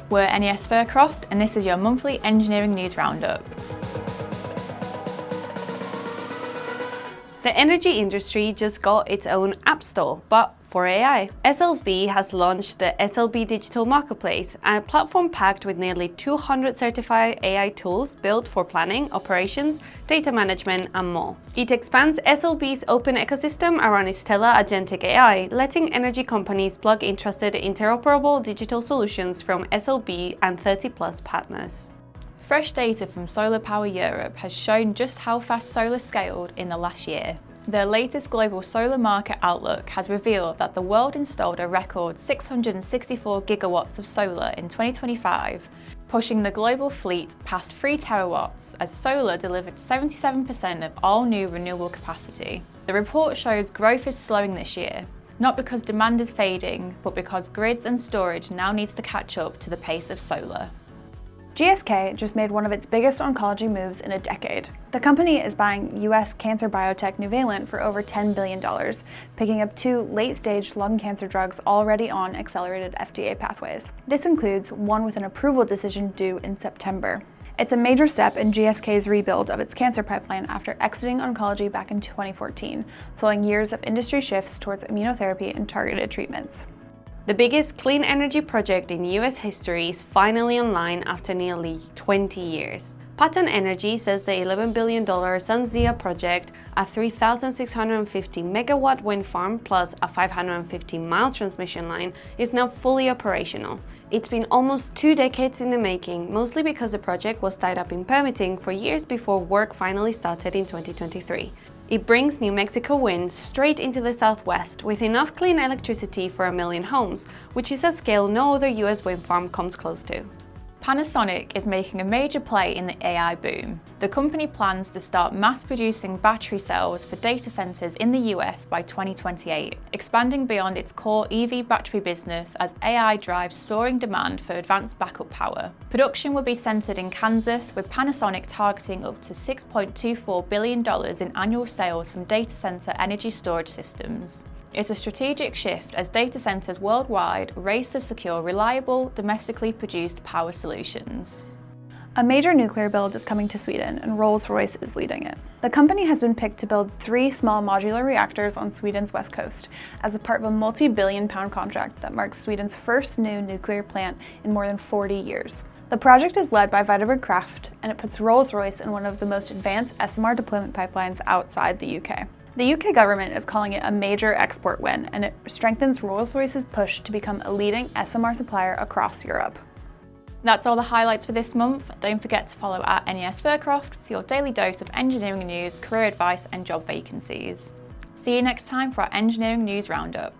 We're NES Fircroft, and this is your monthly engineering news roundup. The energy industry just got its own app store, but for AI. SLB has launched the SLB Digital Marketplace, a platform packed with nearly 200 certified AI tools built for planning, operations, data management, and more. It expands SLB's open ecosystem around Stella Agentic AI, letting energy companies plug in trusted interoperable digital solutions from SLB and 30+ partners. Fresh data from Solar Power Europe has shown just how fast solar scaled in the last year. The latest global solar market outlook has revealed that the world installed a record 664 gigawatts of solar in 2025, pushing the global fleet past 3 terawatts as solar delivered 77% of all new renewable capacity. The report shows growth is slowing this year, not because demand is fading, but because grids and storage now needs to catch up to the pace of solar. GSK just made one of its biggest oncology moves in a decade. The company is buying US cancer biotech Nuvalent for over $10 billion, picking up 2 late-stage lung cancer drugs already on accelerated FDA pathways. This includes one with an approval decision due in September. It's a major step in GSK's rebuild of its cancer pipeline after exiting oncology back in 2014, following years of industry shifts towards immunotherapy and targeted treatments. The biggest clean energy project in US history is finally online after nearly 20 years. Pattern Energy says the $11 billion SunZia project, a 3,650 megawatt wind farm plus a 550-mile transmission line, is now fully operational. It's been almost 2 decades in the making, mostly because the project was tied up in permitting for years before work finally started in 2023. It brings New Mexico wind straight into the southwest with enough clean electricity for 1 million homes, which is a scale no other US wind farm comes close to. Panasonic is making a major play in the AI boom. The company plans to start mass-producing battery cells for data centers in the US by 2028, expanding beyond its core EV battery business as AI drives soaring demand for advanced backup power. Production will be centered in Kansas, with Panasonic targeting up to $6.24 billion in annual sales from data center energy storage systems. It's a strategic shift as data centers worldwide race to secure reliable, domestically produced power solutions. A major nuclear build is coming to Sweden, and Rolls-Royce is leading it. The company has been picked to build 3 small modular reactors on Sweden's west coast as a part of a multi-billion-pound contract that marks Sweden's first new nuclear plant in more than 40 years. The project is led by Kraft, and it puts Rolls-Royce in one of the most advanced SMR deployment pipelines outside the UK. The UK government is calling it a major export win, and it strengthens Rolls-Royce's push to become a leading SMR supplier across Europe. That's all the highlights for this month. Don't forget to follow at NES Fircroft for your daily dose of engineering news, career advice, and job vacancies. See you next time for our engineering news roundup.